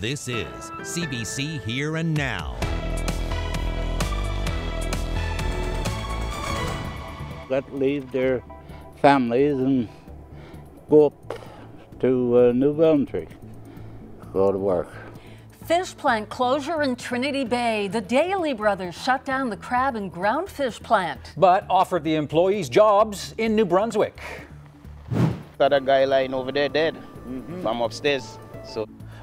This is CBC Here and Now. Got to leave their families and go up to Newfoundland, go to work. Fish plant closure in Trinity Bay. The Daly brothers shut down the crab and groundfish plant, but offered the employees jobs in New Brunswick. Got a guy lying over there dead from upstairs.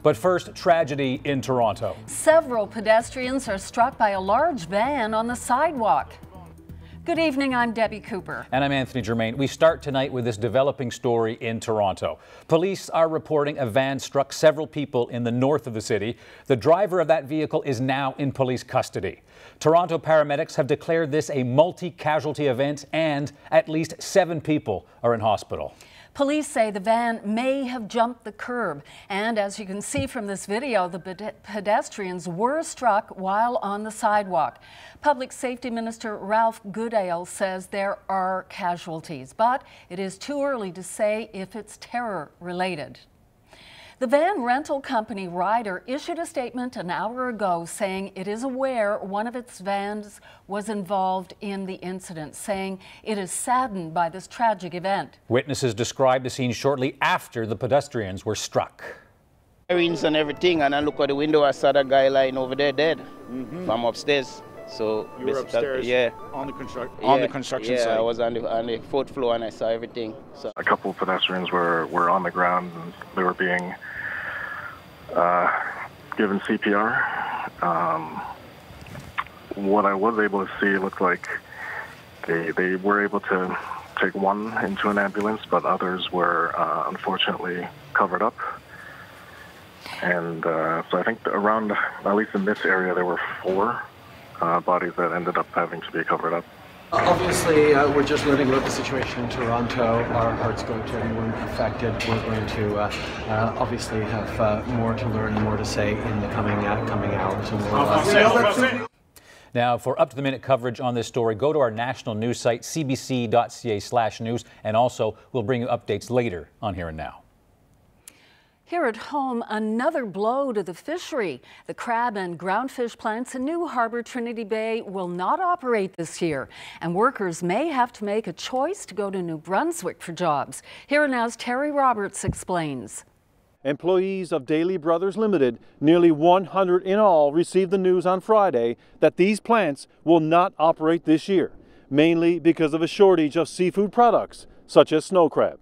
But first, tragedy in Toronto. Several pedestrians are struck by a large van on the sidewalk. Good evening, I'm Debbie Cooper. And I'm Anthony Germain. We start tonight with this developing story in Toronto. Police are reporting a van struck several people in the north of the city. The driver of that vehicle is now in police custody. Toronto paramedics have declared this a multi-casualty event and at least 7 people are in hospital. Police say the van may have jumped the curb, and as you can see from this video, the pedestrians were struck while on the sidewalk. Public Safety Minister Ralph Goodale says there are casualties, but it is too early to say if it's terror-related. The van rental company Ryder issued a statement an hour ago saying it is aware one of its vans was involved in the incident, saying it is saddened by this tragic event. Witnesses described the scene shortly after the pedestrians were struck. Sirens and everything, and I look out the window, I saw that guy lying over there dead from upstairs. So you were upstairs, on the construction site. Yeah, I was on the 4th floor and I saw everything. So a couple of pedestrians were on the ground and they were being given CPR. What I was able to see, it looked like they were able to take one into an ambulance, but others were unfortunately covered up. And so I think around, at least in this area, there were 4 bodies that ended up having to be covered up. Obviously, we're just learning about the situation in Toronto. Our hearts go to everyone affected. We're going to obviously have more to learn and more to say in the coming hours. And Now, for up-to-the-minute coverage on this story, go to our national news site, cbc.ca/news, and also we'll bring you updates later on Here and Now. Here at home, another blow to the fishery. The crab and groundfish plants in New Harbour, Trinity Bay will not operate this year, and workers may have to make a choice to go to New Brunswick for jobs. Here and Now's Terry Roberts explains. Employees of Daly Brothers Limited, nearly 100 in all, received the news on Friday that these plants will not operate this year, mainly because of a shortage of seafood products, such as snow crab.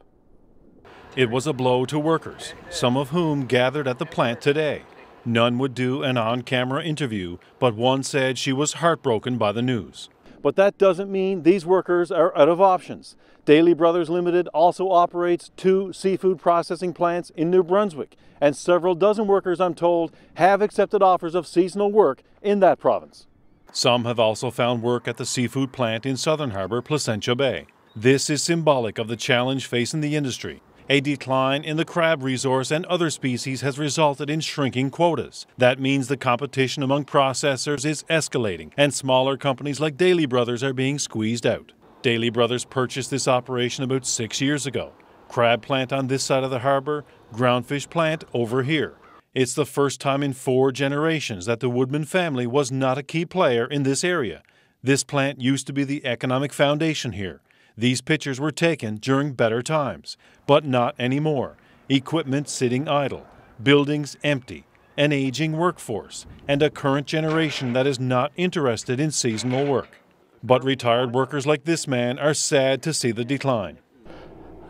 It was a blow to workers, some of whom gathered at the plant today. None would do an on-camera interview, but one said she was heartbroken by the news. But that doesn't mean these workers are out of options. Daly Brothers Limited also operates 2 seafood processing plants in New Brunswick, and several dozen workers, I'm told, have accepted offers of seasonal work in that province. Some have also found work at the seafood plant in Southern Harbour, Placentia Bay. This is symbolic of the challenge facing the industry. A decline in the crab resource and other species has resulted in shrinking quotas. That means the competition among processors is escalating, and smaller companies like Daly Brothers are being squeezed out. Daly Brothers purchased this operation about 6 years ago. Crab plant on this side of the harbour, groundfish plant over here. It's the first time in 4 generations that the Woodman family was not a key player in this area. This plant used to be the economic foundation here. These pictures were taken during better times, but not anymore. Equipment sitting idle, buildings empty, an aging workforce, and a current generation that is not interested in seasonal work. But retired workers like this man are sad to see the decline.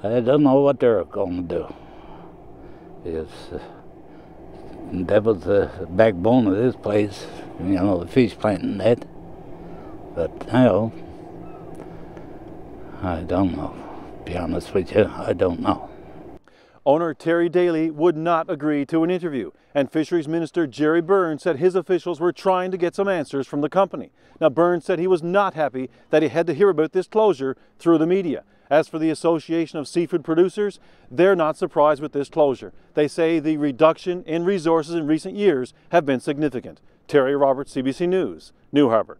I don't know what they're going to do. That was the backbone of this place, you know, the fish plant and that. But now, I don't know. To be honest with you, I don't know. Owner Terry Daly would not agree to an interview, and Fisheries Minister Jerry Burns said his officials were trying to get some answers from the company. Now, Burns said he was not happy that he had to hear about this closure through the media. As for the Association of Seafood Producers, they're not surprised with this closure. They say the reduction in resources in recent years have been significant. Terry Roberts, CBC News, New Harbour.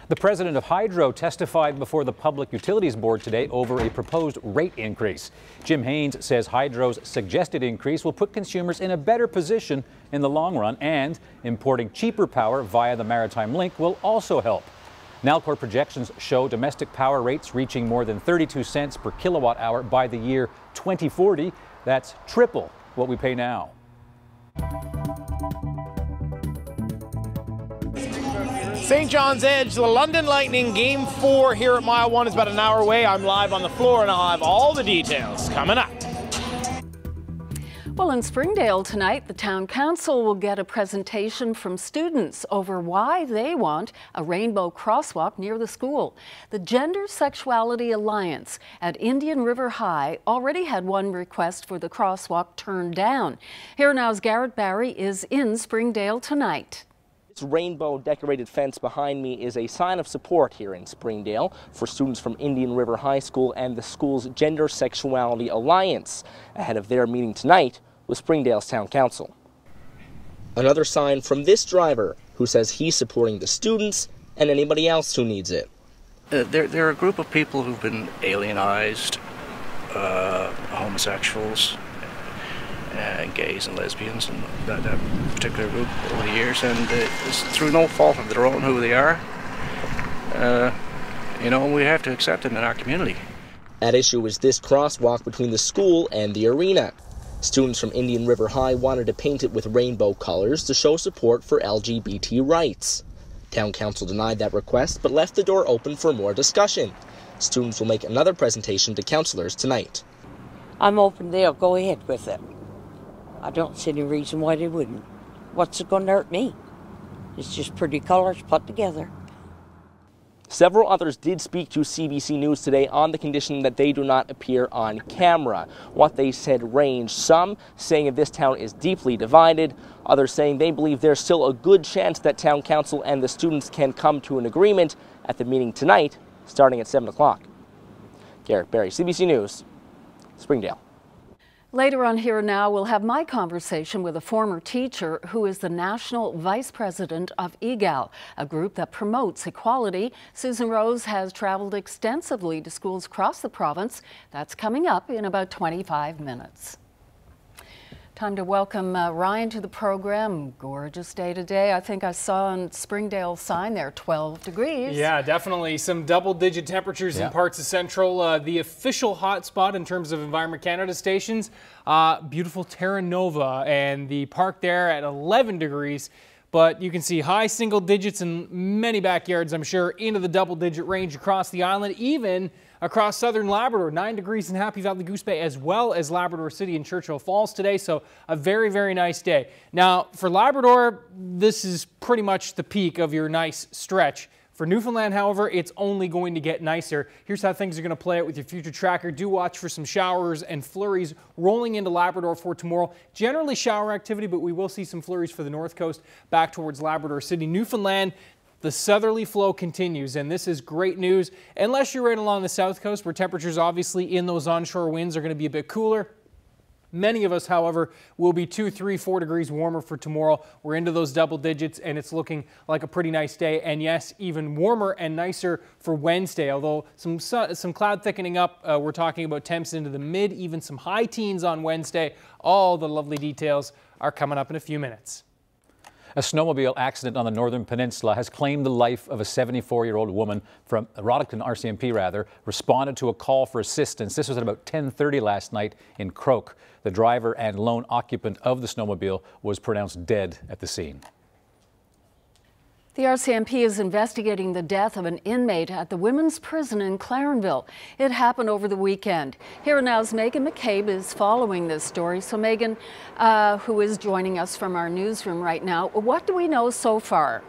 The president of Hydro testified before the Public Utilities Board today over a proposed rate increase. Jim Haynes says Hydro's suggested increase will put consumers in a better position in the long run, and importing cheaper power via the Maritime Link will also help. Nalcor projections show domestic power rates reaching more than 32 cents per kilowatt hour by the year 2040. That's triple what we pay now. St. John's Edge, the London Lightning Game 4 here at Mile 1 is about an hour away. I'm live on the floor and I'll have all the details coming up. Well, in Springdale tonight, the Town Council will get a presentation from students over why they want a rainbow crosswalk near the school. The Gender Sexuality Alliance at Indian River High already had one request for the crosswalk turned down. Here Now's Garrett Barry is in Springdale tonight. This rainbow decorated fence behind me is a sign of support here in Springdale for students from Indian River High School and the school's Gender Sexuality Alliance ahead of their meeting tonight with Springdale's Town Council. Another sign from this driver who says he's supporting the students and anybody else who needs it. They're a group of people who've been alienized, homosexuals, gays and lesbians, and that particular group over the years, and it's through no fault of their own who they are. We have to accept them in our community. At issue is this crosswalk between the school and the arena. Students from Indian River High wanted to paint it with rainbow colors to show support for LGBT rights. Town Council denied that request but left the door open for more discussion. Students will make another presentation to councillors tonight. I'm open, they'll go ahead with it. I don't see any reason why they wouldn't. What's it going to hurt me? It's just pretty colors put together. Several others did speak to CBC News today on the condition that they do not appear on camera. What they said ranged, some saying that this town is deeply divided, others saying they believe there's still a good chance that Town Council and the students can come to an agreement at the meeting tonight, starting at 7 o'clock. Garrett Barry, CBC News, Springdale. Later on Here Now, we'll have my conversation with a former teacher who is the National Vice President of EGAL, a group that promotes equality. Susan Rose has traveled extensively to schools across the province. That's coming up in about 25 minutes. Time to welcome Ryan to the program. Gorgeous day today. I think I saw on Springdale's sign there, 12 degrees. Yeah, definitely some double-digit temperatures in parts of Central. The official hotspot in terms of Environment Canada stations, beautiful Terra Nova, and the park there at 11 degrees. But you can see high single digits in many backyards, I'm sure, into the double-digit range across the island, even across southern Labrador, 9 degrees in Happy Valley Goose Bay, as well as Labrador City and Churchill Falls today. So a very, very nice day. Now, for Labrador, this is pretty much the peak of your nice stretch. For Newfoundland, however, it's only going to get nicer. Here's how things are going to play out with your future tracker. Do watch for some showers and flurries rolling into Labrador for tomorrow. Generally shower activity, but we will see some flurries for the north coast back towards Labrador City. Newfoundland, the southerly flow continues, and this is great news, unless you're right along the south coast where temperatures obviously in those onshore winds are going to be a bit cooler. Many of us, however, will be 2, 3, 4 degrees warmer for tomorrow. We're into those double digits, and it's looking like a pretty nice day. And yes, even warmer and nicer for Wednesday, although some cloud thickening up. We're talking about temps into the mid, even some high teens on Wednesday. All the lovely details are coming up in a few minutes. A snowmobile accident on the Northern Peninsula has claimed the life of a 74-year-old woman from Roddickton RCMP, responded to a call for assistance. This was at about 10:30 last night in Croak. The driver and lone occupant of the snowmobile was pronounced dead at the scene. The RCMP is investigating the death of an inmate at the women's prison in Clarenville. It happened over the weekend. Here Now's Megan McCabe is following this story. So Megan, who is joining us from our newsroom right now, what do we know so far?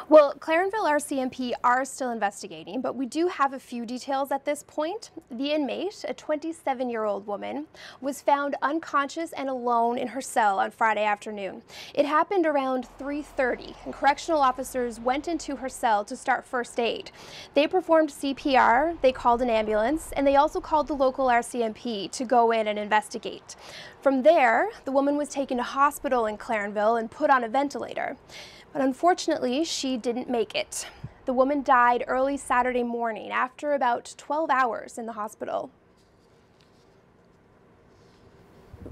Well, Clarenville RCMP are still investigating, but we do have a few details at this point. The inmate, a 27-year-old woman, was found unconscious and alone in her cell on Friday afternoon. It happened around 3:30, and correctional officers went into her cell to start first aid. They performed CPR, they called an ambulance, and they also called the local RCMP to go in and investigate. From there, the woman was taken to hospital in Clarenville and put on a ventilator. But unfortunately, she didn't make it. The woman died early Saturday morning after about 12 hours in the hospital.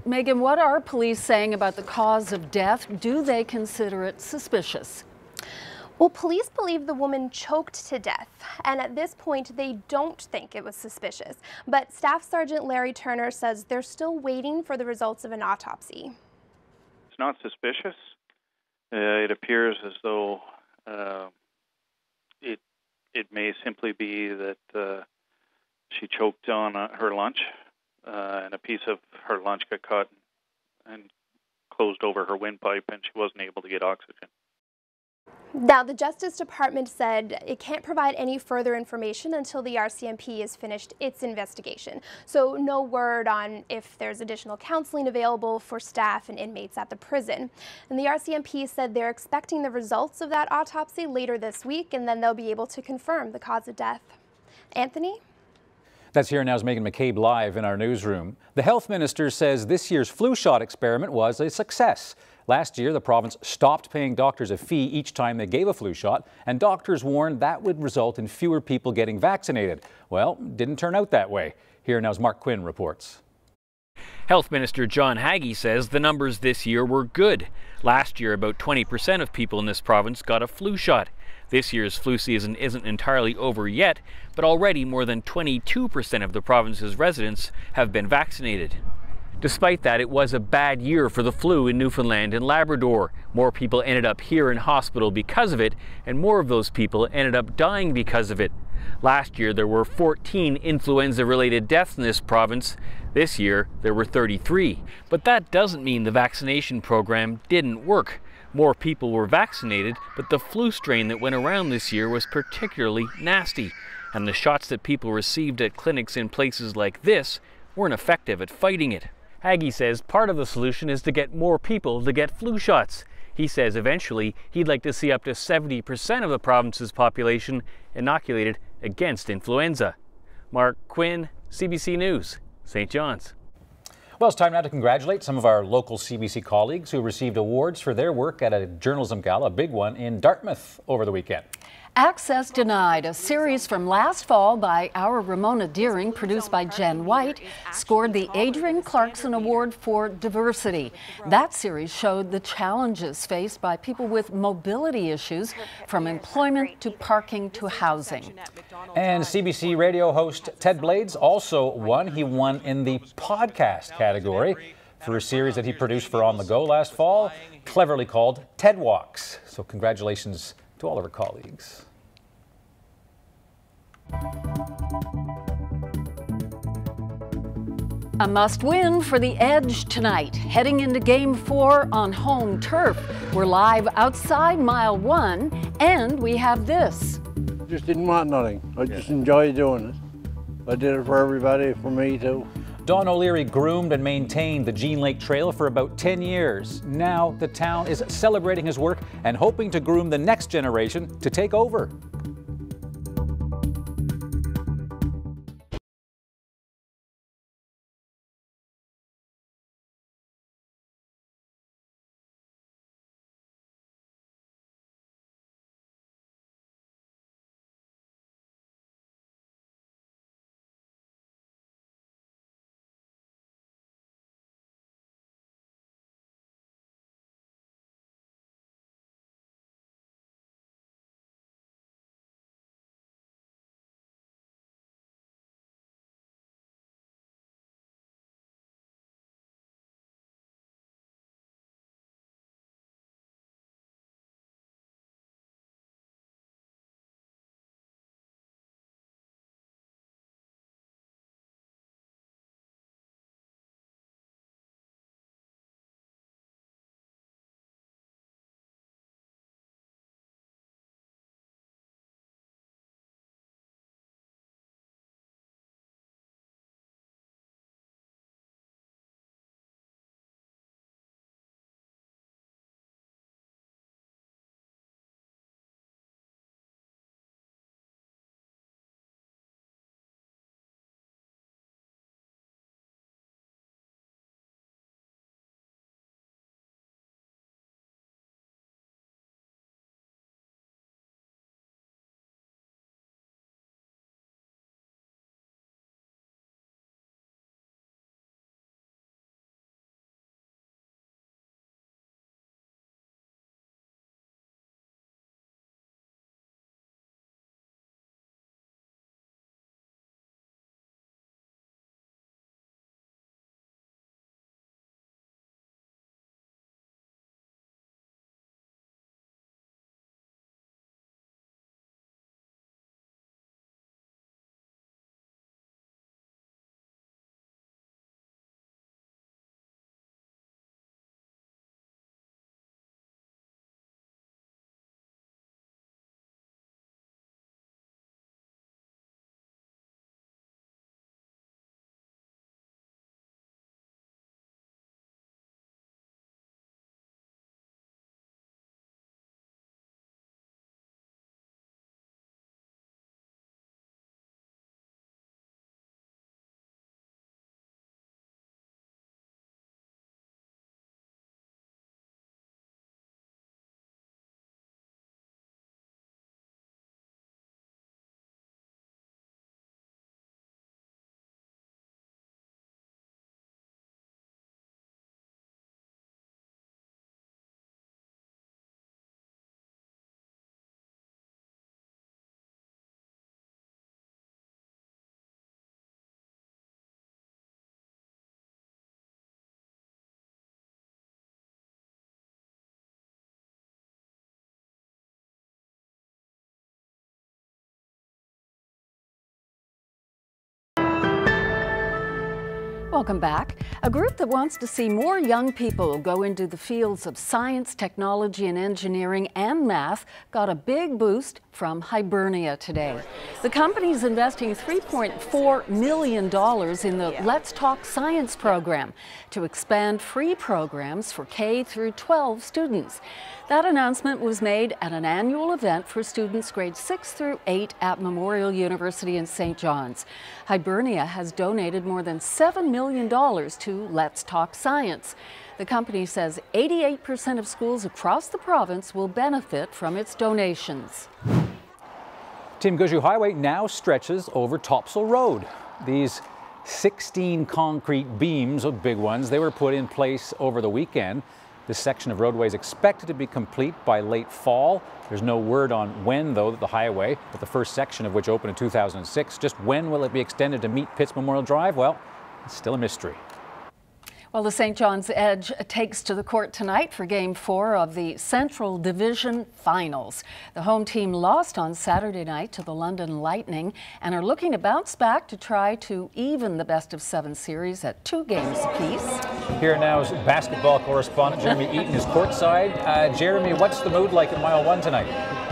Megan, what are police saying about the cause of death? Do they consider it suspicious? Well, police believe the woman choked to death, and at this point they don't think it was suspicious. But Staff Sergeant Larry Turner says they're still waiting for the results of an autopsy. It's not suspicious. It appears as though it may simply be that she choked on her lunch, and a piece of her lunch got caught and closed over her windpipe, and she wasn't able to get oxygen. Now, the Justice Department said it can't provide any further information until the RCMP has finished its investigation. So no word on if there's additional counseling available for staff and inmates at the prison. And the RCMP said they're expecting the results of that autopsy later this week, and then they'll be able to confirm the cause of death. Anthony? That's Here Now's Megan McCabe live in our newsroom. The health minister says this year's flu shot experiment was a success. Last year, the province stopped paying doctors a fee each time they gave a flu shot, and doctors warned that would result in fewer people getting vaccinated. Well, didn't turn out that way. Here Now's Mark Quinn reports. Health Minister John Haggie says the numbers this year were good. Last year, about 20% of people in this province got a flu shot. This year's flu season isn't entirely over yet, but already more than 22% of the province's residents have been vaccinated. Despite that, it was a bad year for the flu in Newfoundland and Labrador. More people ended up here in hospital because of it, and more of those people ended up dying because of it. Last year, there were 14 influenza-related deaths in this province. This year, there were 33. But that doesn't mean the vaccination program didn't work. More people were vaccinated, but the flu strain that went around this year was particularly nasty. And the shots that people received at clinics in places like this weren't effective at fighting it. Haggie says part of the solution is to get more people to get flu shots. He says eventually he'd like to see up to 70% of the province's population inoculated against influenza. Mark Quinn, CBC News, St. John's. Well, it's time now to congratulate some of our local CBC colleagues who received awards for their work at a journalism gala, a big one in Dartmouth over the weekend. Access Denied, a series from last fall by our Ramona Deering, produced by Jen White, scored the Adrian Clarkson Award for Diversity. That series showed the challenges faced by people with mobility issues, from employment to parking to housing. And CBC radio host Ted Blades also won. He won in the podcast category for a series that he produced for On the Go last fall, cleverly called Ted Walks. So congratulations to all of our colleagues. A must-win for the Edge tonight. Heading into Game 4 on home turf. We're live outside Mile 1, and we have this. Just didn't want nothing. I just enjoy doing it. I did it for everybody, for me too. Don O'Leary groomed and maintained the Jean Lake Trail for about 10 years. Now the town is celebrating his work and hoping to groom the next generation to take over. Welcome back. A group that wants to see more young people go into the fields of science, technology and engineering and math got a big boost from Hibernia today. The company's investing $3.4 million in the Let's Talk Science program to expand free programs for K through 12 students. That announcement was made at an annual event for students grades 6 through 8 at Memorial University in St. John's. Hibernia has donated more than $7 million to Let's Talk Science. The company says 88% of schools across the province will benefit from its donations. Team Guju Highway now stretches over Topsail Road. These 16 concrete beams, big ones, they were put in place over the weekend. This section of roadway is expected to be complete by late fall. There's no word on when, though, that the highway, but the first section of which opened in 2006, just when will it be extended to meet Pitts Memorial Drive? Well, it's still a mystery. Well, the St. John's Edge takes to the court tonight for Game 4 of the Central Division Finals. The home team lost on Saturday night to the London Lightning and are looking to bounce back to try to even the best-of-7 series at 2 games apiece. Here now is basketball correspondent Jeremy Eaton is courtside. Jeremy, what's the mood like at Mile 1 tonight?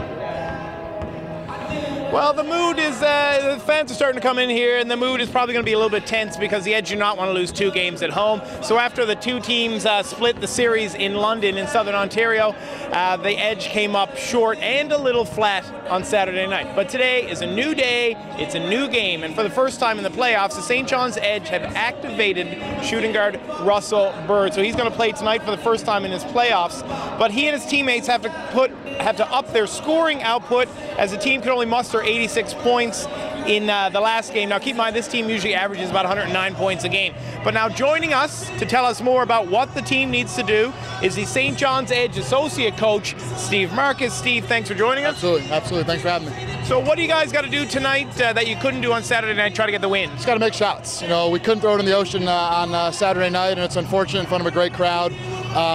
Well, the mood is, the fans are starting to come in here, and the mood is probably going to be a little bit tense because the Edge do not want to lose 2 games at home. So after the 2 teams split the series in London in Southern Ontario, the Edge came up short and a little flat on Saturday night. But today is a new day, it's a new game, and for the first time in the playoffs, the St. John's Edge have activated shooting guard Russell Bird. So he's going to play tonight for the first time in his playoffs. But he and his teammates have to up their scoring output, as the team could only muster 86 points in the last game. Now keep in mind, this team usually averages about 109 points a game. But now joining us to tell us more about what the team needs to do is the St. John's Edge associate coach, Steve Marcus. Steve, thanks for joining us. Absolutely. Thanks for having me. So what do you guys got to do tonight that you couldn't do on Saturday night, try to get the win? Just got to make shots. You know, we couldn't throw it in the ocean on Saturday night, and it's unfortunate in front of a great crowd.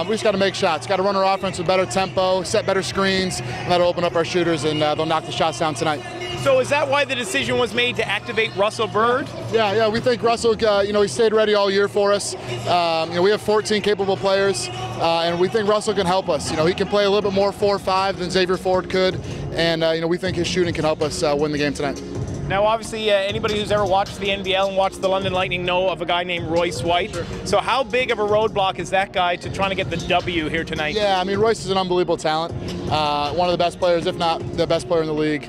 We just got to make shots. Got to run our offense with better tempo, set better screens, and that'll open up our shooters, and they'll knock the shots down tonight. So is that why the decision was made to activate Russell Bird? Yeah, we think Russell, he stayed ready all year for us. We have 14 capable players, and we think Russell can help us. He can play a little bit more 4-5 than Xavier Ford could, and we think his shooting can help us win the game tonight. Now, obviously, anybody who's ever watched the NBL and watched the London Lightning know of a guy named Royce White. Sure. So how big of a roadblock is that guy to trying to get the W here tonight? Yeah, I mean, Royce is an unbelievable talent. One of the best players, if not the best player in the league.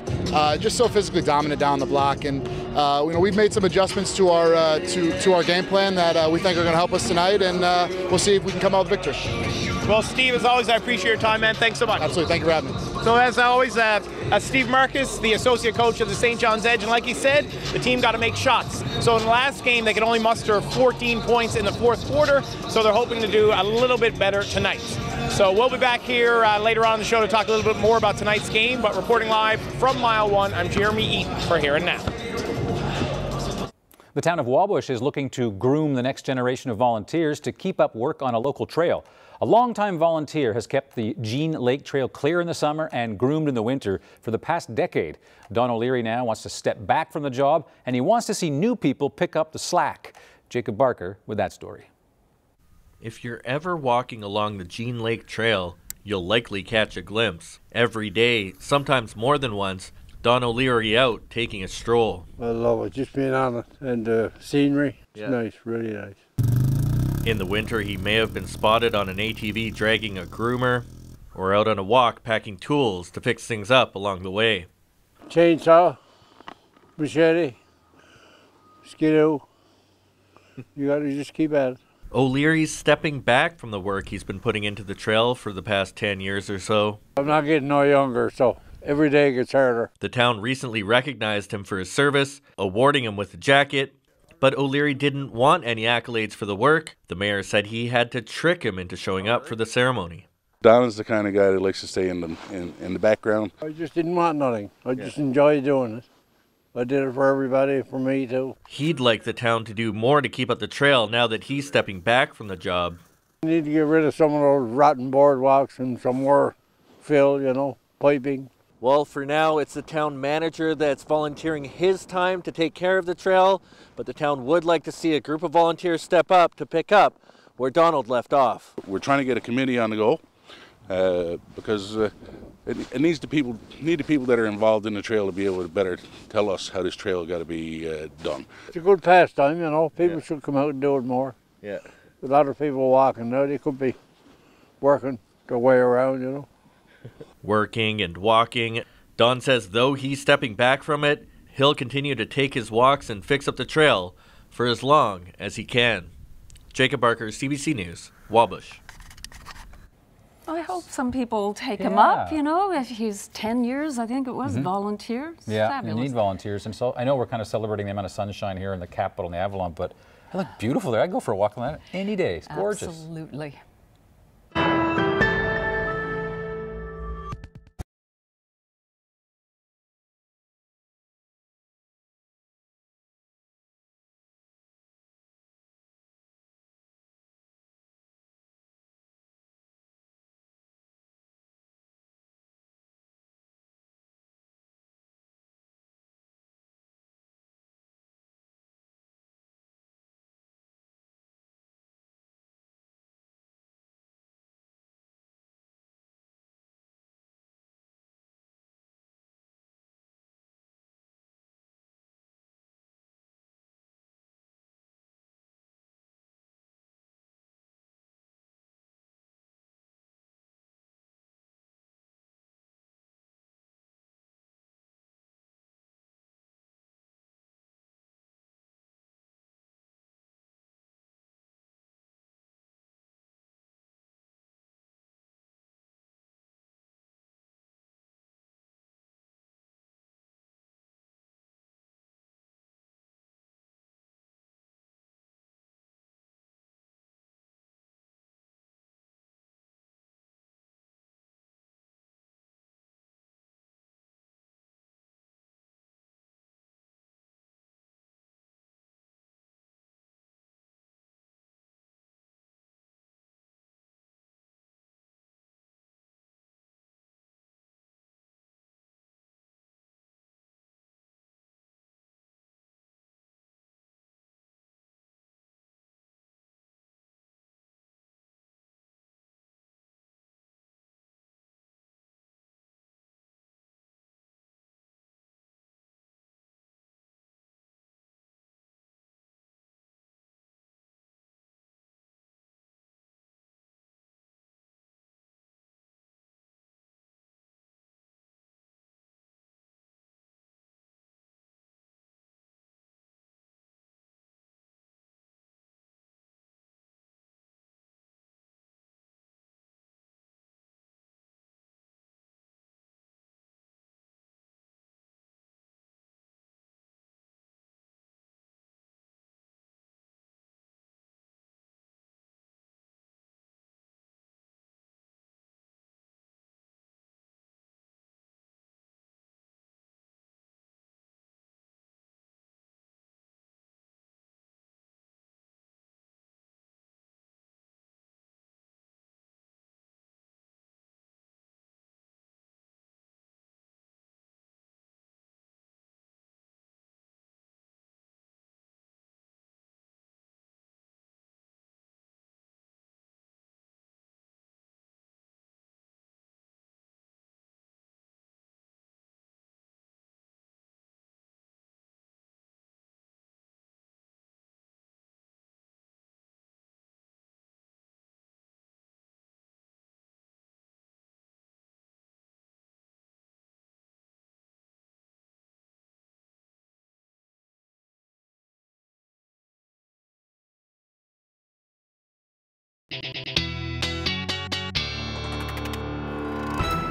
Just so physically dominant down the block. And we've made some adjustments to our game plan that we think are going to help us tonight, and we'll see if we can come out with victory. Well, Steve, as always, I appreciate your time, man. Thanks so much. Absolutely. Thank you for having me. So as always, Steve Marcus, the associate coach of the St. John's Edge, and like he said, the team got to make shots. So in the last game, they could only muster 14 points in the fourth quarter, so they're hoping to do a little bit better tonight. So we'll be back here later on in the show to talk a little bit more about tonight's game, but reporting live from Mile 1, I'm Jeremy Eaton for Here and Now. The town of Wabush is looking to groom the next generation of volunteers to keep up work on a local trail. A longtime volunteer has kept the Jean Lake Trail clear in the summer and groomed in the winter for the past decade. Don O'Leary now wants to step back from the job, and he wants to see new people pick up the slack. Jacob Barker with that story. If you're ever walking along the Jean Lake Trail, you'll likely catch a glimpse. Every day, sometimes more than once, Don O'Leary out taking a stroll. I love it, just being on it, and the scenery. It's nice, really nice. In the winter, he may have been spotted on an ATV dragging a groomer, or out on a walk packing tools to fix things up along the way. Chainsaw, machete, skidoo. You got to just keep at it. O'Leary's stepping back from the work he's been putting into the trail for the past 10 years or so. I'm not getting no younger, so every day gets harder. The town recently recognized him for his service, awarding him with a jacket. But O'Leary didn't want any accolades for the work. The mayor said he had to trick him into showing up for the ceremony. Don is the kind of guy that likes to stay in the background. I just didn't want nothing. I just enjoy doing it. I did it for everybody, for me too. He'd like the town to do more to keep up the trail now that he's stepping back from the job. We need to get rid of some of those rotten boardwalks and some more fill, piping. Well, for now, it's the town manager that's volunteering his time to take care of the trail, but the town would like to see a group of volunteers step up to pick up where Donald left off. We're trying to get a committee on the go because it needs the people that are involved in the trail to be able to better tell us how this trail got to be done. It's a good pastime, you know. People should come out and do it more. Yeah. A lot of people walking now. They could be working their way around, you know. Working and walking. Don says though he's stepping back from it, he'll continue to take his walks and fix up the trail for as long as he can. Jacob Barker, CBC News, Wabush. I hope some people take him up, you know, if he's 10 years, I think it was, volunteers. Yeah, Fabulous. we need volunteers. And so I know we're kind of celebrating the amount of sunshine here in the capital and the Avalon, but it look beautiful there. I'd go for a walk on that any day. It's gorgeous. Absolutely.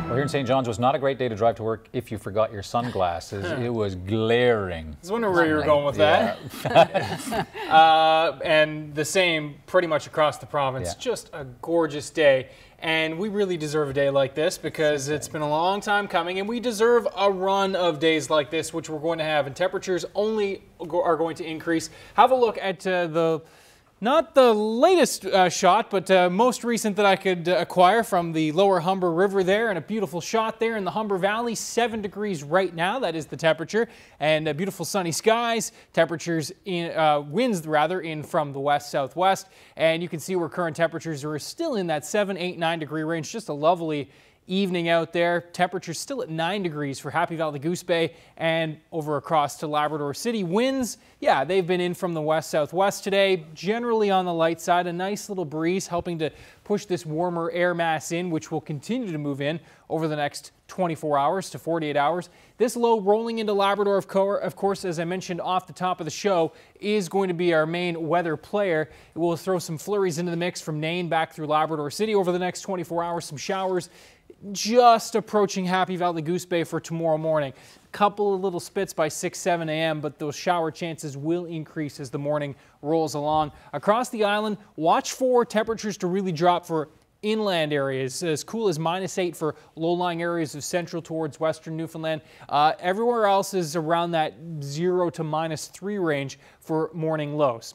Well, here in St. John's was not a great day to drive to work if you forgot your sunglasses. It was glaring. I was wondering where you were going with that. And the same pretty much across the province. Yeah. Just a gorgeous day. And we really deserve a day like this because it's been a long time coming, and we deserve a run of days like this, which we're going to have. And temperatures only are going to increase. Have a look at the Not the latest shot, but most recent that I could acquire from the lower Humber River there, and a beautiful shot there in the Humber Valley. 7 degrees right now, that is the temperature, and beautiful sunny skies. Temperatures in winds rather in from the west-southwest, and you can see where current temperatures are still in that 7, 8, 9 degree range. Just a lovely evening out there. Temperatures still at 9 degrees for Happy Valley Goose Bay and over across to Labrador City. Winds, yeah, they've been in from the west-southwest today, generally on the light side. A nice little breeze helping to push this warmer air mass in, which will continue to move in over the next 24 hours to 48 hours. This low rolling into Labrador, of course, as I mentioned off the top of the show, is going to be our main weather player. It will throw some flurries into the mix from Nain back through Labrador City over the next 24 hours. Some showers just approaching Happy Valley Goose Bay for tomorrow morning. A couple of little spits by 6, 7 a.m., but those shower chances will increase as the morning rolls along. Across the island, watch for temperatures to really drop for inland areas, as cool as -8 for low-lying areas of central towards western Newfoundland. Everywhere else is around that 0 to -3 range for morning lows.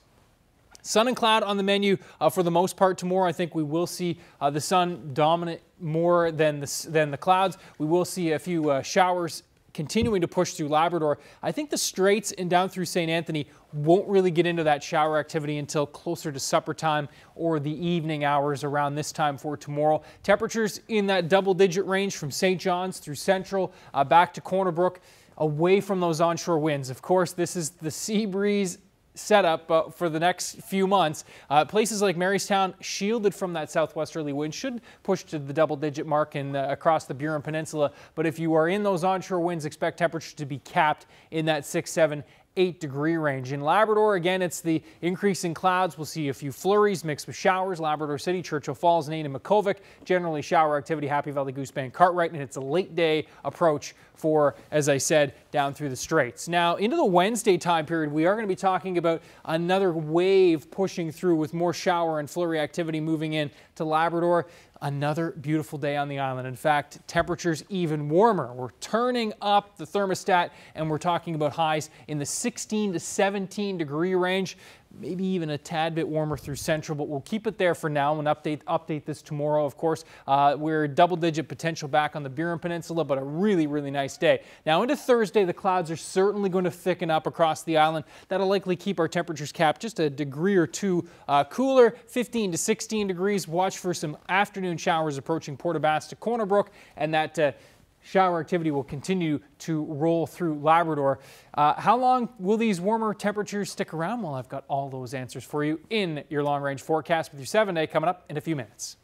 Sun and cloud on the menu for the most part tomorrow. I think we will see the sun dominant more than the clouds. We will see a few showers continuing to push through Labrador. I think the Straits and down through St. Anthony won't really get into that shower activity until closer to supper time or the evening hours around this time for tomorrow. Temperatures in that double-digit range from St. John's through Central back to Corner Brook, away from those onshore winds. Of course, this is the sea breeze setup for the next few months. Places like Marystown, shielded from that southwesterly wind, should push to the double-digit mark in across the Burin Peninsula. But if you are in those onshore winds, expect temperatures to be capped in that 6, 7, 8 degree range. In Labrador, again, it's the increase in clouds. We'll see a few flurries mixed with showers. Labrador City, Churchill Falls, Nain, and Makovic. Generally shower activity, Happy Valley, Goose Bay, and Cartwright, and it's a late day approach for, as I said, down through the Straits. Now, into the Wednesday time period, we are going to be talking about another wave pushing through with more shower and flurry activity moving in to Labrador. Another beautiful day on the island. In fact, temperatures even warmer. We're turning up the thermostat, and we're talking about highs in the 16 to 17 degree range, maybe even a tad bit warmer through Central, but we'll keep it there for now and update this tomorrow, of course. We're double-digit potential back on the Burin Peninsula, but a really, really nice day. Now into Thursday, the clouds are certainly going to thicken up across the island. That'll likely keep our temperatures capped just a degree or two cooler, 15 to 16 degrees. Watch for some afternoon showers approaching Port aux Basques to Corner Brook, and that shower activity will continue to roll through Labrador. How long will these warmer temperatures stick around? Well, I've got all those answers for you in your long-range forecast with your 7-day coming up in a few minutes.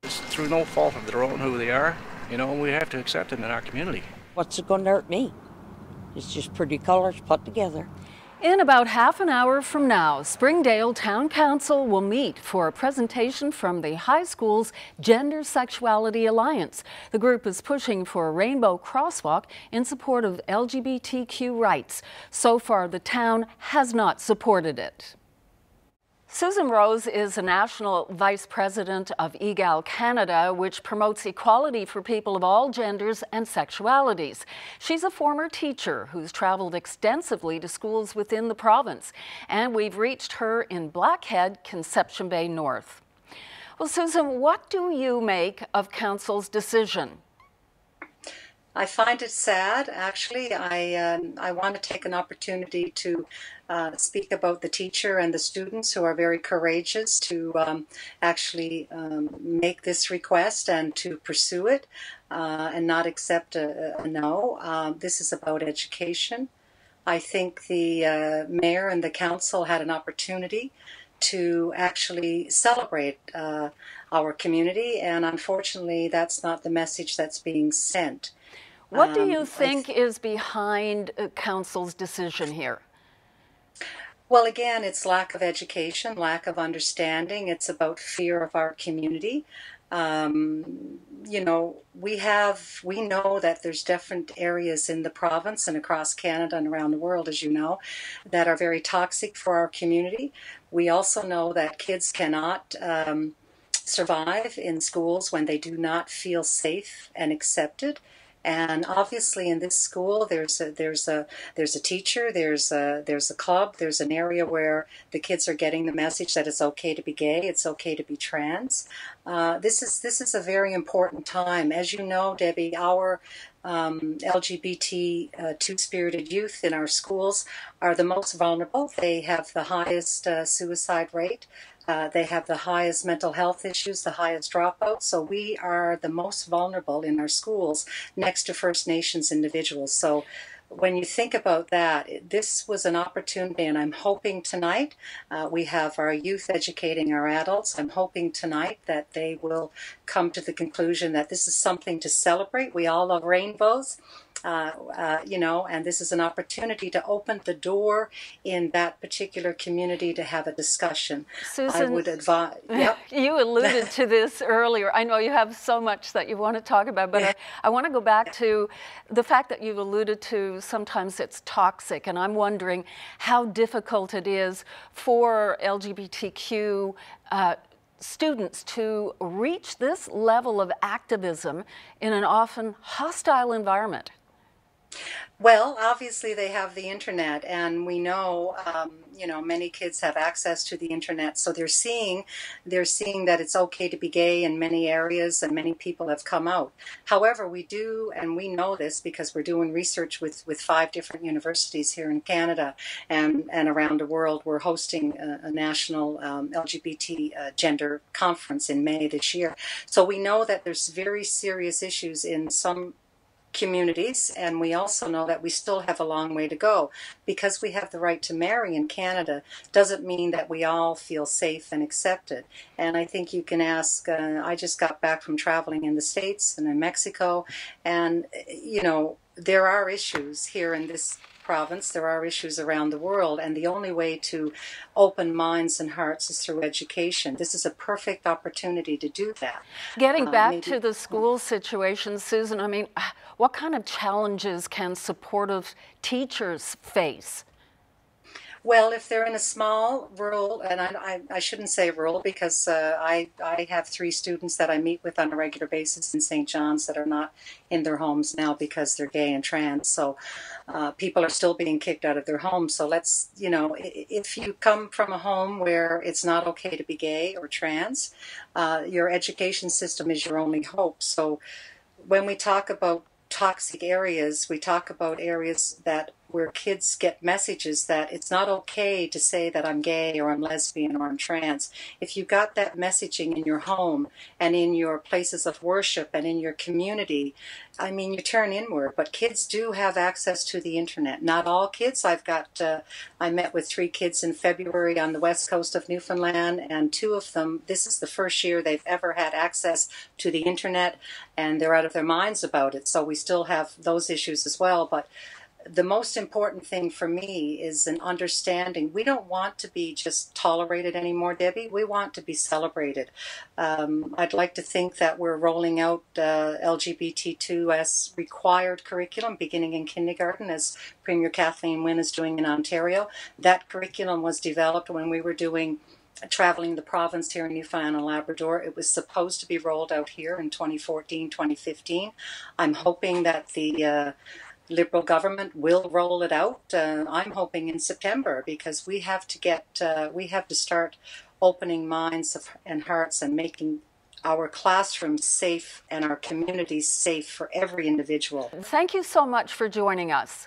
It's through no fault of their own who they are. You know, we have to accept them in our community. What's it going to hurt me? It's just pretty colors put together. In about half an hour from now, Springdale Town Council will meet for a presentation from the high school's Gender Sexuality Alliance. The group is pushing for a rainbow crosswalk in support of LGBTQ rights. So far, the town has not supported it. Susan Rose is a national vice president of EGAL Canada, which promotes equality for people of all genders and sexualities. She's a former teacher who's traveled extensively to schools within the province, and we've reached her in Blackhead, Conception Bay North. Well, Susan, what do you make of Council's decision? I find it sad, actually. I want to take an opportunity to speak about the teacher and the students who are very courageous to actually make this request and to pursue it and not accept a no. This is about education. I think the mayor and the council had an opportunity to actually celebrate our community, and unfortunately that's not the message that's being sent. What do you think is behind Council's decision here? Well, again, it's lack of education, lack of understanding. It's about fear of our community. You know, we know that there's different areas in the province and across Canada and around the world, as you know, that are very toxic for our community. We also know that kids cannot survive in schools when they do not feel safe and accepted. And obviously in this school there's a teacher, there's a club, there's an area where the kids are getting the message that it's okay to be gay, it's okay to be trans. This is a very important time. As you know, Debbie, our LGBT two-spirited youth in our schools are the most vulnerable. They have the highest suicide rate. They have the highest mental health issues, the highest dropouts. So we are the most vulnerable in our schools next to First Nations individuals. So when you think about that, this was an opportunity, and I'm hoping tonight we have our youth educating our adults. I'm hoping tonight that they will come to the conclusion that this is something to celebrate. We all love rainbows. And this is an opportunity to open the door in that particular community to have a discussion. Susan, I would advise. Yep. You alluded to this earlier. I know you have so much that you want to talk about, but I want to go back to the fact that you've alluded to sometimes it's toxic, and I'm wondering how difficult it is for LGBTQ students to reach this level of activism in an often hostile environment. Well, obviously they have the internet, and we know, many kids have access to the internet, so they're seeing that it's okay to be gay in many areas, and many people have come out. However, we do, and we know this because we're doing research with 5 different universities here in Canada and around the world. We're hosting a national LGBT gender conference in May this year. So we know that there's very serious issues in some communities, and we also know that we still have a long way to go. Because we have the right to marry in Canada doesn't mean that we all feel safe and accepted. And I think you can ask, I just got back from traveling in the States and in Mexico, and there are issues here in this province, there are issues around the world, and the only way to open minds and hearts is through education. This is a perfect opportunity to do that. Getting back to the school situation, Susan, I mean, what kind of challenges can supportive teachers face? Well, if they're in a small rural, and I shouldn't say rural because I have 3 students that I meet with on a regular basis in St. John's that are not in their homes now because they're gay and trans. So people are still being kicked out of their homes. So let's, if you come from a home where it's not okay to be gay or trans, your education system is your only hope. So when we talk about toxic areas, we talk about areas where kids get messages that it's not okay to say that I'm gay or I'm lesbian or I'm trans. If you got that messaging in your home and in your places of worship and in your community, I mean, you turn inward. But kids do have access to the internet. Not all kids. I met with 3 kids in February on the west coast of Newfoundland, and 2 of them, this is the first year they've ever had access to the internet, and they're out of their minds about it. So we still have those issues as well. But the most important thing for me is an understanding. We don't want to be just tolerated anymore, Debbie. We want to be celebrated. I'd like to think that we're rolling out LGBT2 as required curriculum beginning in kindergarten, as Premier Kathleen Wynne is doing in Ontario. That curriculum was developed when we were traveling the province here in Newfoundland and Labrador. It was supposed to be rolled out here in 2014, 2015. I'm hoping that the Liberal government will roll it out. I'm hoping in September, because we have to start opening minds and hearts and making our classrooms safe and our communities safe for every individual. Thank you so much for joining us.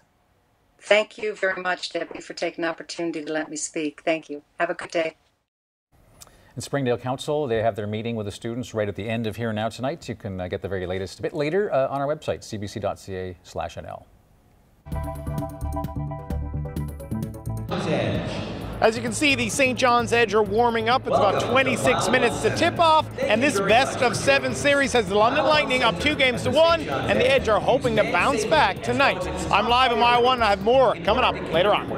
Thank you very much, Debbie, for taking the opportunity to let me speak. Thank you. Have a good day. In Springdale Council, they have their meeting with the students right at the end of Here Now tonight. You can get the very latest a bit later on our website, cbc.ca/NL. As you can see, the St. John's Edge are warming up. It's about 26 minutes to tip off, and this best of 7 series has the London Lightning up 2 games to 1, and the Edge are hoping to bounce back tonight. I'm live in Mile 1, and I have more coming up later on.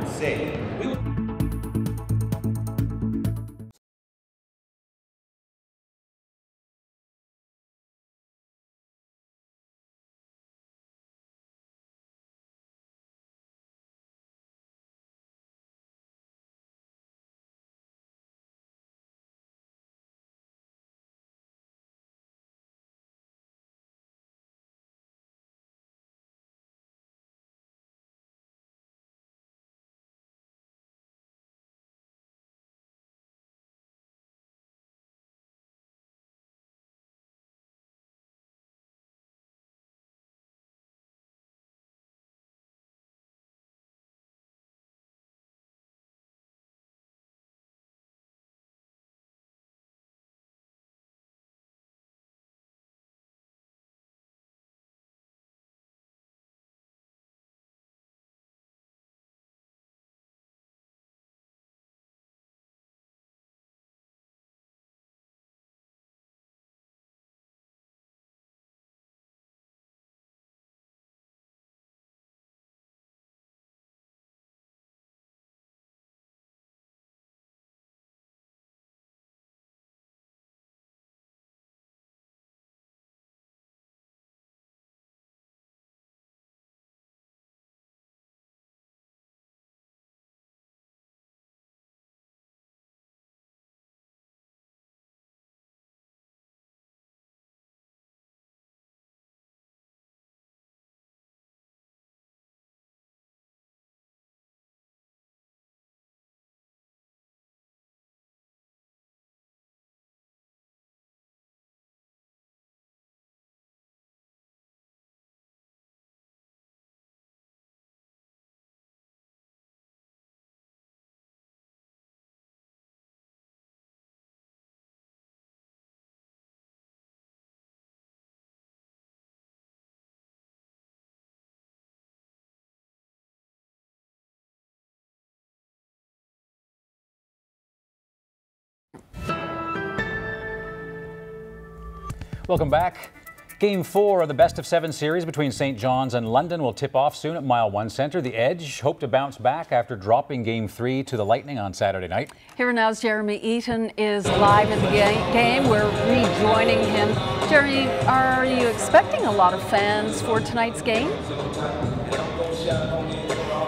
Welcome back. Game 4 of the best-of-7 series between St. John's and London will tip off soon at Mile 1 Centre. The Edge hope to bounce back after dropping Game 3 to the Lightning on Saturday night. Here now's Jeremy Eaton is live at the game. We're rejoining him. Jeremy, are you expecting a lot of fans for tonight's game?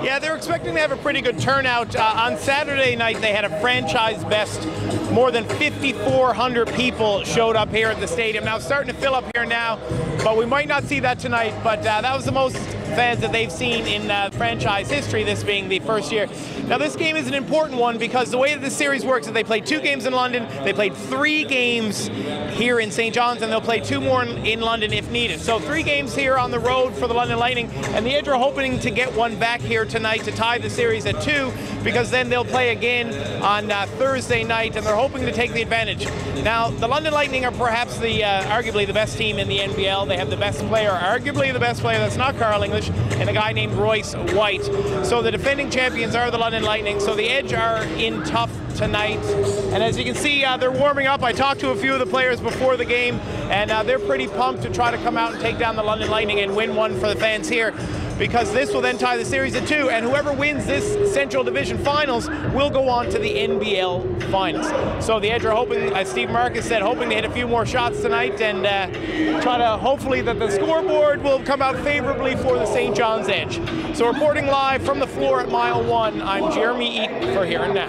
Yeah, they're expecting to have a pretty good turnout. On Saturday night, they had a franchise best. More than 5,400 people showed up here at the stadium. Now, it's starting to fill up here now, but we might not see that tonight. But that was the most fans that they've seen in franchise history, this being the first year. Now, this game is an important one because the way that this series works is they played 2 games in London, they played 3 games here in St. John's, and they'll play 2 more in London if needed. So 3 games here on the road for the London Lightning, and the Edge are hoping to get one back here tonight to tie the series at 2, because then they'll play again on Thursday night, and they're hoping to take the advantage. Now, the London Lightning are perhaps the arguably the best team in the NBL. They have the best player, arguably the best player, that's not Carl English, and a guy named Royce White. So the defending champions are the London Lightning, so the Edge are in tough tonight. And as you can see, they're warming up. I talked to a few of the players before the game, and they're pretty pumped to try to come out and take down the London Lightning and win one for the fans here, because this will then tie the series at 2, and whoever wins this Central Division Finals will go on to the NBL Finals. So the Edge are hoping, as Steve Marcus said, hoping to hit a few more shots tonight and try to hopefully that the scoreboard will come out favorably for the St. John's Edge. So reporting live from the floor at Mile 1, I'm Jeremy Eaton for Here and Now.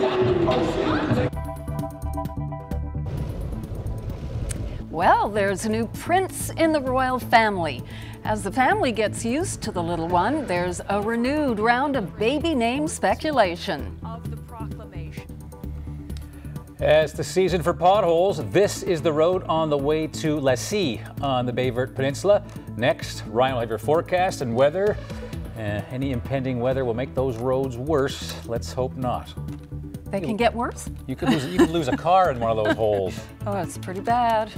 Well, there's a new prince in the royal family. As the family gets used to the little one, there's a renewed round of baby name speculation. As the season for potholes, this is the road on the way to Lassie on the Bayvert Peninsula. Next, Ryan will have your forecast and weather. Any impending weather will make those roads worse. Let's hope not. They can get worse? You could lose a car in one of those holes. Oh, it's pretty bad.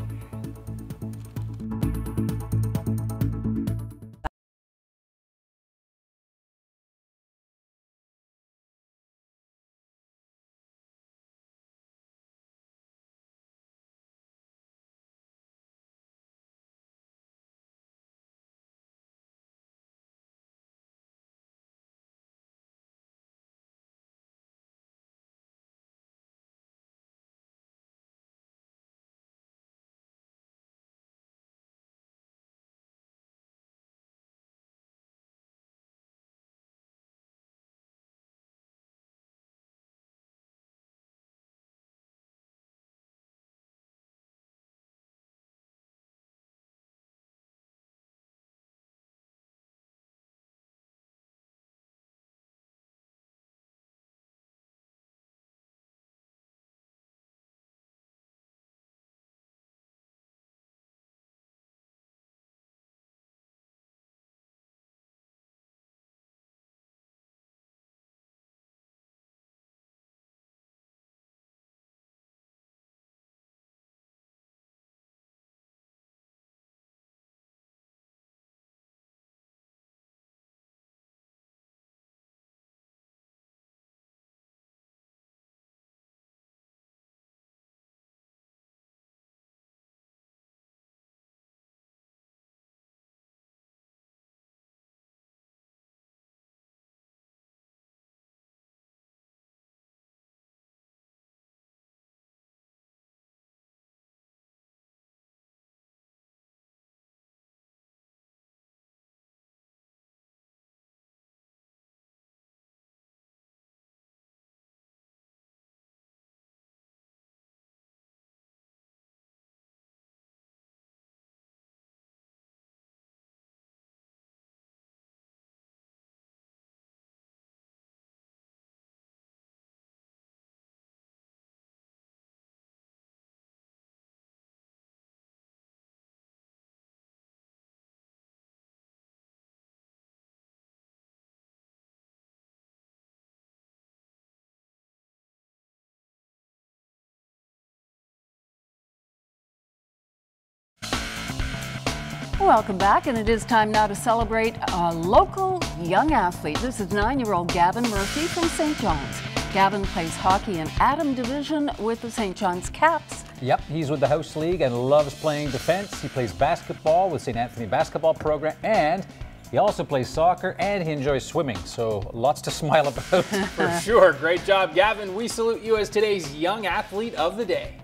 Welcome back, and it is time now to celebrate a local young athlete. This is 9-year-old Gavin Murphy from St. John's. Gavin plays hockey in Adam Division with the St. John's Caps. Yep, he's with the House League and loves playing defense. He plays basketball with St. Anthony Basketball Program, and he also plays soccer, and he enjoys swimming, so lots to smile about. For sure. Great job, Gavin. We salute you as today's Young Athlete of the Day.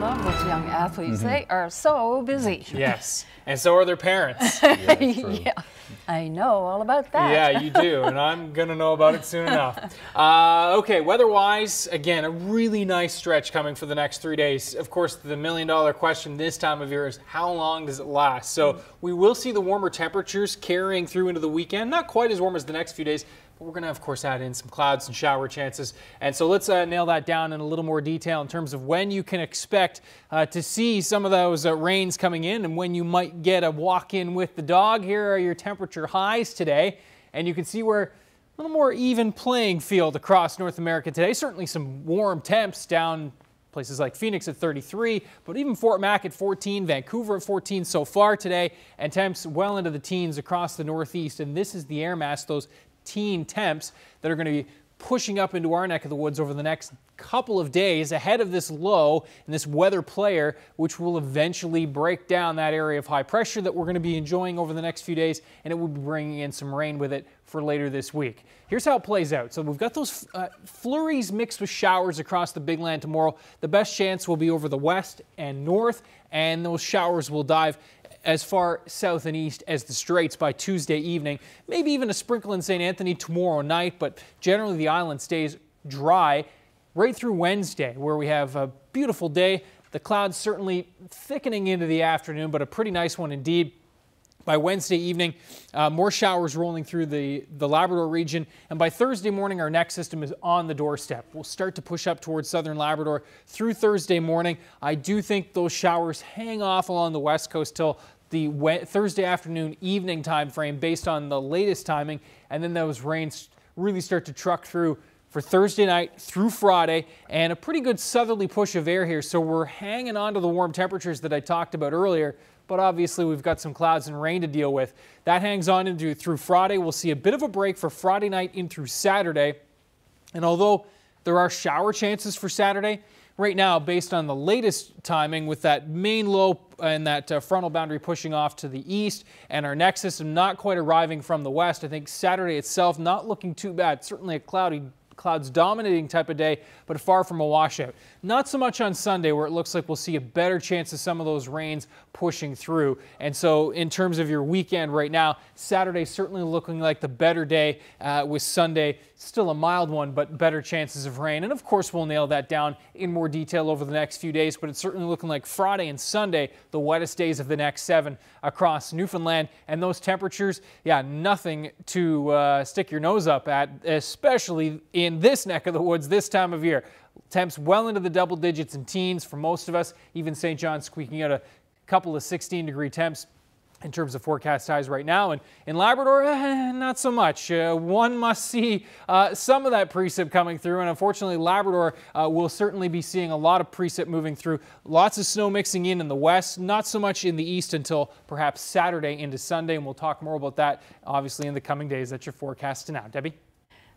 I love those young athletes. They are so busy. Yes, and so are their parents. Yeah, I know all about that. Yeah, you do, and I'm going to know about it soon enough. Okay, weather-wise, again, a really nice stretch coming for the next 3 days. Of course, the million-dollar question this time of year is how long does it last? So we will see the warmer temperatures carrying through into the weekend. Not quite as warm as the next few days, but we're going to, of course, add in some clouds and shower chances. And so let's nail that down in a little more detail in terms of when you can expect to see some of those rains coming in and when you might get a walk-in with the dog. Here are your temperature highs today, and you can see we're a little more even playing field across North America today. Certainly some warm temps down places like Phoenix at 33, but even Fort Mac at 14, Vancouver at 14 so far today, and temps well into the teens across the Northeast. And this is the air mass, those teen temps that are going to be pushing up into our neck of the woods over the next couple of days ahead of this low and this weather player, which will eventually break down that area of high pressure that we're going to be enjoying over the next few days, and it will be bringing in some rain with it for later this week. Here's how it plays out. So we've got those flurries mixed with showers across the big land tomorrow. The best chance will be over the west and north, and those showers will dive as far south and east as the Straits by Tuesday evening. Maybe even a sprinkle in St. Anthony tomorrow night, but generally the island stays dry right through Wednesday, where we have a beautiful day. The clouds certainly thickening into the afternoon, but a pretty nice one indeed. By Wednesday evening, more showers rolling through the Labrador region, and by Thursday morning, our next system is on the doorstep. We'll start to push up towards southern Labrador through Thursday morning. I do think those showers hang off along the west coast till the Thursday afternoon evening time frame based on the latest timing, and then those rains really start to truck through for Thursday night through Friday, and a pretty good southerly push of air here, so we're hanging on to the warm temperatures that I talked about earlier. But obviously we've got some clouds and rain to deal with. That hangs on through Friday. We'll see a bit of a break for Friday night in through Saturday. And although there are shower chances for Saturday, right now, based on the latest timing with that main low and that frontal boundary pushing off to the east and our next system not quite arriving from the west, I think Saturday itself not looking too bad. Certainly a clouds dominating type of day, but far from a washout. Not so much on Sunday, where it looks like we'll see a better chance of some of those rains pushing through. And so in terms of your weekend right now, Saturday certainly looking like the better day, with Sunday still a mild one, but better chances of rain. And of course we'll nail that down in more detail over the next few days, but it's certainly looking like Friday and Sunday, the wettest days of the next 7 across Newfoundland. And those temperatures, yeah, nothing to stick your nose up at, especially in this neck of the woods this time of year. Temps well into the double digits and teens for most of us, even St. John squeaking out a couple of 16-degree temps in terms of forecast highs right now. And in Labrador, not so much. One must see some of that precip coming through, and unfortunately Labrador will certainly be seeing a lot of precip moving through. Lots of snow mixing in the west, not so much in the east until perhaps Saturday into Sunday, and we'll talk more about that obviously in the coming days. That's your forecast now. Debbie?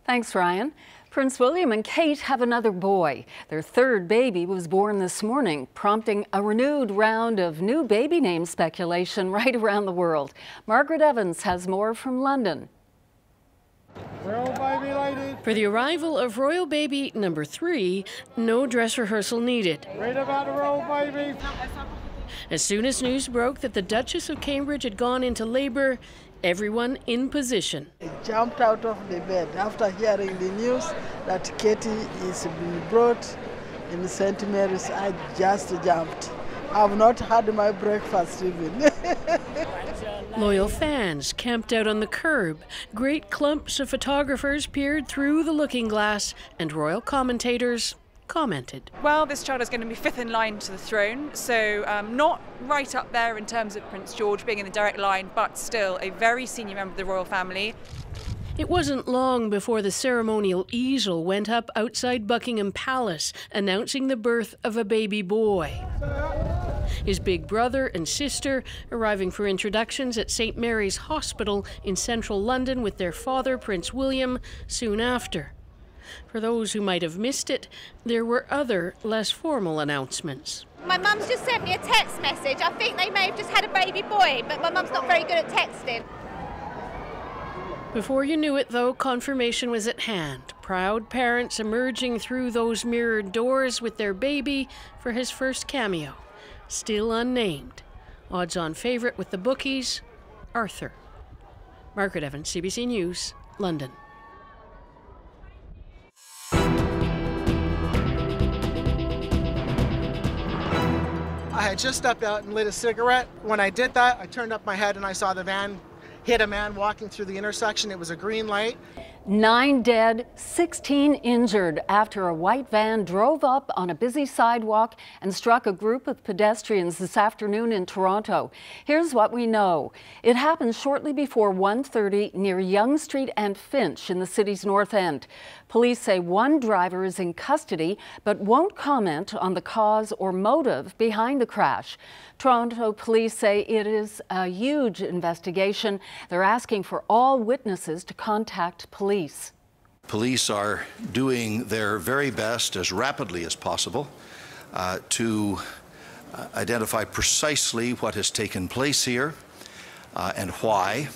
Thanks, Ryan. Prince William and Kate have another boy. Their third baby was born this morning, prompting a renewed round of new baby name speculation right around the world. Margaret Evans has more from London. For the arrival of royal baby number 3, no dress rehearsal needed. Right about the royal baby. As soon as news broke that the Duchess of Cambridge had gone into labor, everyone in position. I jumped out of the bed after hearing the news that Katie is being brought in St. Mary's. I just jumped. I've not had my breakfast even. Loyal fans camped out on the curb. Great clumps of photographers peered through the looking glass, and royal commentators commented. Well, this child is going to be 5th in line to the throne, so not right up there in terms of Prince George being in the direct line, but still a very senior member of the royal family. It wasn't long before the ceremonial easel went up outside Buckingham Palace, announcing the birth of a baby boy. His big brother and sister arriving for introductions at St. Mary's Hospital in central London with their father, Prince William, soon after. For those who might have missed it, there were other, less formal announcements. My mum's just sent me a text message. I think they may have just had a baby boy, but my mum's not very good at texting. Before you knew it, though, confirmation was at hand. Proud parents emerging through those mirrored doors with their baby for his first cameo. Still unnamed. Odds-on favourite with the bookies, Arthur. Margaret Evans, CBC News, London. I had just stepped out and lit a cigarette. When I did that, I turned up my head and I saw the van hit a man walking through the intersection. It was a green light. 9 dead, 16 injured after a white van drove up on a busy sidewalk and struck a group of pedestrians this afternoon in Toronto. Here's what we know. It happened shortly before 1:30 near Yonge Street and Finch in the city's north end. Police say one driver is in custody but won't comment on the cause or motive behind the crash. Toronto police say it is a huge investigation. They're asking for all witnesses to contact police. Police are doing their very best as rapidly as possible to identify precisely what has taken place here and why,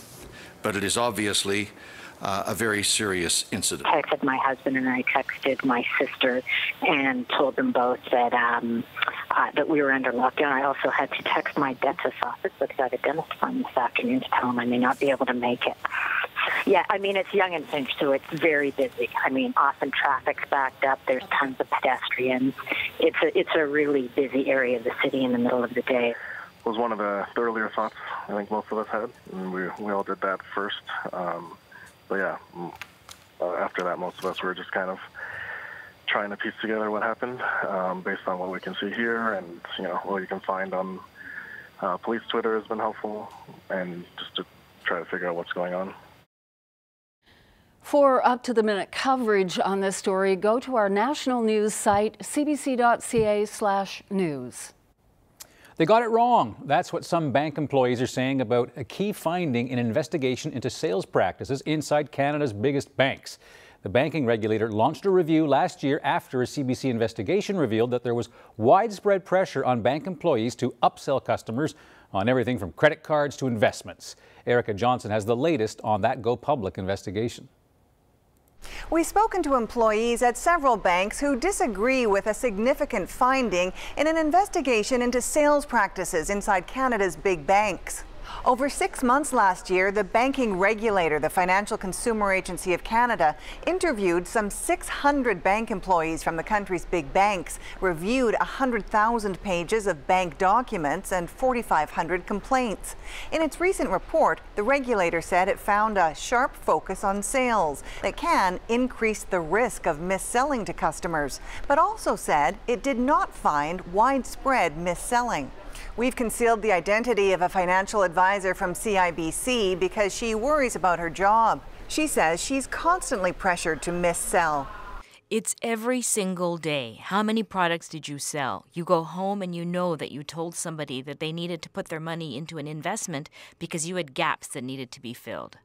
but it is obviously a very serious incident. I texted my husband and I texted my sister and told them both that that we were under lockdown. I also had to text my dentist's office because I have a dentist appointment this afternoon to tell them I may not be able to make it. Yeah, I mean, it's Yonge and Finch, so it's very busy. I mean, often traffic's backed up. There's tons of pedestrians. It's a really busy area of the city in the middle of the day. It was one of the earlier thoughts I think most of us had, and we all did that first. But yeah, after that, most of us were just kind of trying to piece together what happened based on what we can see here, and what you can find on police Twitter has been helpful, and just to try to figure out what's going on. For up-to-the-minute coverage on this story, go to our national news site, cbc.ca/news. They got it wrong. That's what some bank employees are saying about a key finding in an investigation into sales practices inside Canada's biggest banks. The banking regulator launched a review last year after a CBC investigation revealed that there was widespread pressure on bank employees to upsell customers on everything from credit cards to investments. Erica Johnson has the latest on that Go Public investigation. We've spoken to employees at several banks who disagree with a significant finding in an investigation into sales practices inside Canada's big banks. Over 6 months last year, the banking regulator, the Financial Consumer Agency of Canada, interviewed some 600 bank employees from the country's big banks, reviewed 100,000 pages of bank documents and 4,500 complaints. In its recent report, the regulator said it found a sharp focus on sales that can increase the risk of mis-selling to customers, but also said it did not find widespread mis-selling. We've concealed the identity of a financial advisor from CIBC because she worries about her job. She says she's constantly pressured to mis-sell. It's every single day. How many products did you sell? You go home and you know that you told somebody that they needed to put their money into an investment because you had gaps that needed to be filled.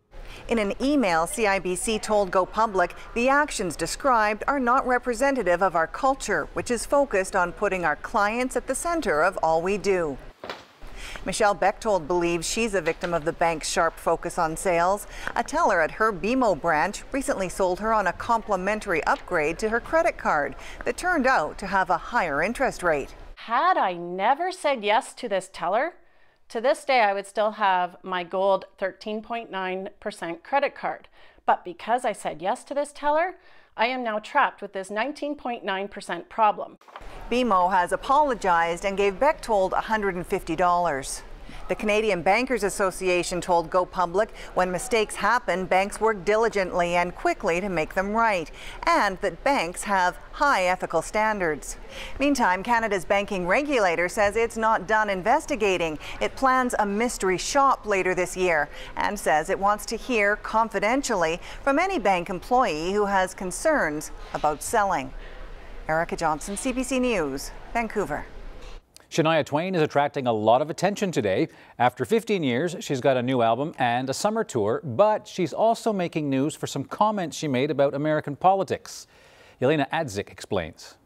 In an email, CIBC told Go Public the actions described are not representative of our culture, which is focused on putting our clients at the center of all we do. Michelle Bechtold believes she's a victim of the bank's sharp focus on sales. A teller at her BMO branch recently sold her on a complimentary upgrade to her credit card that turned out to have a higher interest rate. Had I never said yes to this teller, to this day I would still have my gold 13.9% credit card. But because I said yes to this teller, I am now trapped with this 19.9% problem. BMO has apologized and gave Bechtold $150. The Canadian Bankers Association told Go Public when mistakes happen, banks work diligently and quickly to make them right, and that banks have high ethical standards. Meantime, Canada's banking regulator says it's not done investigating. It plans a mystery shop later this year and says it wants to hear confidentially from any bank employee who has concerns about selling. Erica Johnson, CBC News, Vancouver. Shania Twain is attracting a lot of attention today. After 15 years, she's got a new album and a summer tour, but she's also making news for some comments she made about American politics. Yelena Adzik explains.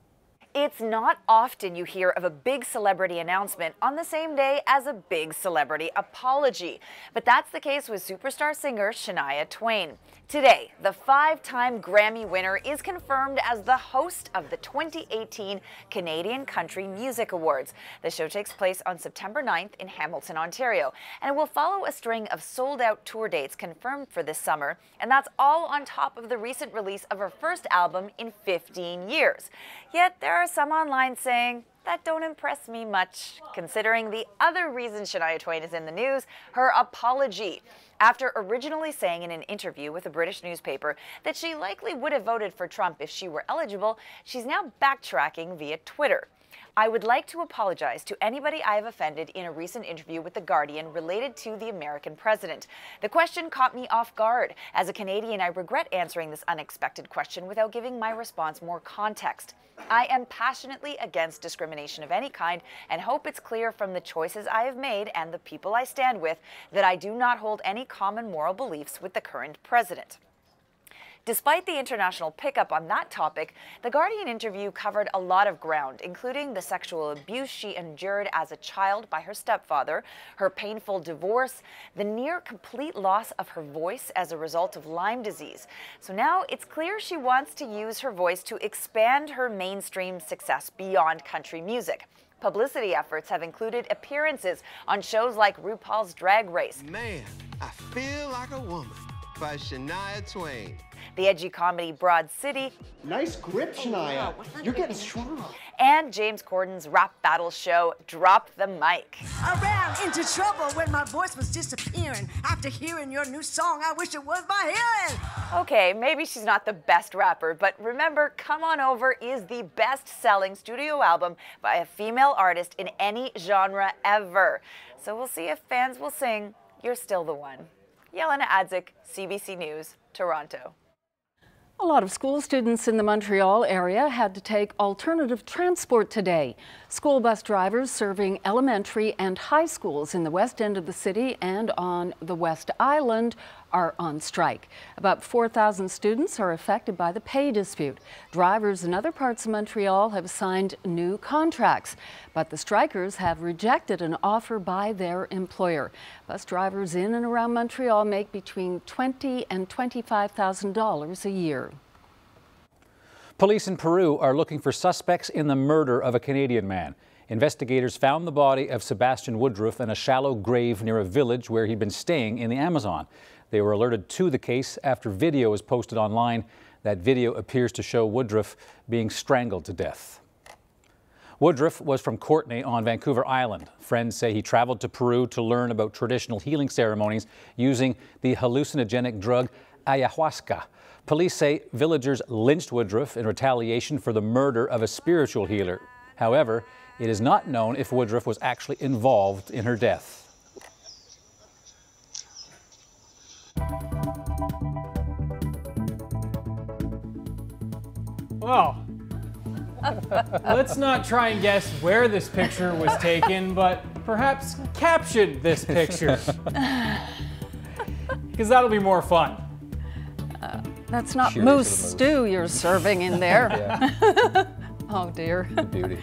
It's not often you hear of a big celebrity announcement on the same day as a big celebrity apology. But that's the case with superstar singer Shania Twain. Today, the 5-time Grammy winner is confirmed as the host of the 2018 Canadian Country Music Awards. The show takes place on September 9th in Hamilton, Ontario, and it will follow a string of sold-out tour dates confirmed for this summer, and that's all on top of the recent release of her first album in 15 years. Yet there are some online saying that don't impress me much, considering the other reason Shania Twain is in the news, her apology. After originally saying in an interview with a British newspaper that she likely would have voted for Trump if she were eligible, she's now backtracking via Twitter. I would like to apologize to anybody I have offended in a recent interview with The Guardian related to the American president. The question caught me off guard. As a Canadian, I regret answering this unexpected question without giving my response more context. I am passionately against discrimination of any kind and hope it's clear from the choices I have made and the people I stand with that I do not hold any common moral beliefs with the current president. Despite the international pickup on that topic, the Guardian interview covered a lot of ground, including the sexual abuse she endured as a child by her stepfather, her painful divorce, the near complete loss of her voice as a result of Lyme disease. So now it's clear she wants to use her voice to expand her mainstream success beyond country music. Publicity efforts have included appearances on shows like RuPaul's Drag Race. Man, I feel like a woman by Shania Twain. The edgy comedy Broad City. Nice grip, Shania. You're getting strong. And James Corden's rap battle show, Drop the Mic. I ran into trouble when my voice was disappearing. After hearing your new song, I wish it was my hearing. Okay, maybe she's not the best rapper, but remember, Come On Over is the best-selling studio album by a female artist in any genre ever. So we'll see if fans will sing, You're Still the One. Yelena Adzik, CBC News, Toronto. A lot of school students in the Montreal area had to take alternative transport today. School bus drivers serving elementary and high schools in the west end of the city and on the West Island are on strike. About 4,000 students are affected by the pay dispute. Drivers in other parts of Montreal have signed new contracts, but the strikers have rejected an offer by their employer. Bus drivers in and around Montreal make between $20,000 and $25,000 a year. Police in Peru are looking for suspects in the murder of a Canadian man. Investigators found the body of Sebastian Woodruff in a shallow grave near a village where he'd been staying in the Amazon. They were alerted to the case after video was posted online. That video appears to show Woodruff being strangled to death. Woodruff was from Courtenay on Vancouver Island. Friends say he traveled to Peru to learn about traditional healing ceremonies using the hallucinogenic drug ayahuasca. Police say villagers lynched Woodruff in retaliation for the murder of a spiritual healer. However, it is not known if Woodruff was actually involved in her death. Well, let's not try and guess where this picture was taken, but perhaps caption this picture. Because that'll be more fun. That's not moose stew you're serving in there. Yeah. Oh dear. The beauty.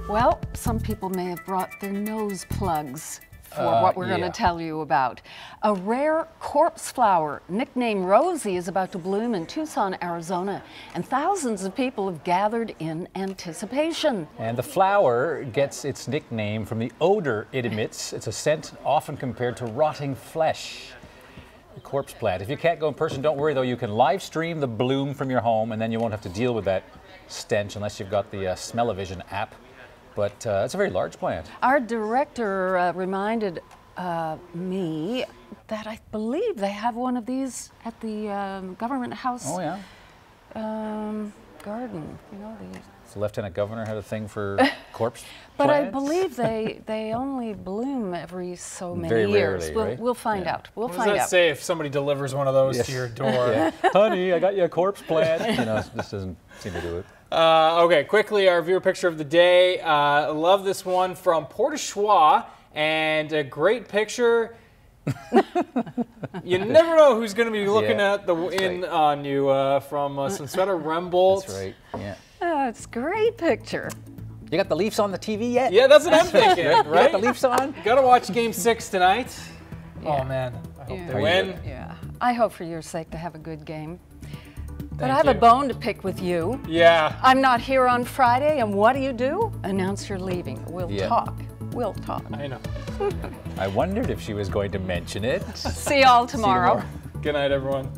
Well, some people may have brought their nose plugs for what we're going to tell you about. A rare corpse flower, nicknamed Rosie, is about to bloom in Tucson, Arizona, and thousands of people have gathered in anticipation. And the flower gets its nickname from the odor it emits. It's a scent often compared to rotting flesh. The corpse plant. If you can't go in person, don't worry though, you can live stream the bloom from your home and then you won't have to deal with that stench unless you've got the Smell-O-Vision app. But it's a very large plant. Our director reminded me that I believe they have one of these at the government house. Oh yeah. Garden, you know. The Lieutenant Governor had a thing for corpse But plants? I believe they only bloom every so many Very years. rarely, We'll, right? we'll find out. We'll What find does that out. say if somebody delivers one of those to your door? Honey, I got you a corpse plant. You know, this doesn't seem to do it. Okay, quickly, our viewer picture of the day. Love this one from Port au Choix, and a great picture. You never know who's going to be looking at on you from Sonsetta Rembolt. That's right, yeah. Oh, it's a great picture. You got the Leafs on the TV yet? Yeah, that's what I'm thinking, right? You got the Leafs on? Got to watch Game 6 tonight. Yeah. Oh, man. I hope they Yeah. win. Yeah. I hope for your sake to have a good game. But Thank I have you. a bone to pick with you. Yeah. I'm not here on Friday, and what do? Announce you're leaving. We'll talk. We'll talk. I know. I wondered if she was going to mention it. See y'all tomorrow. Good night, everyone.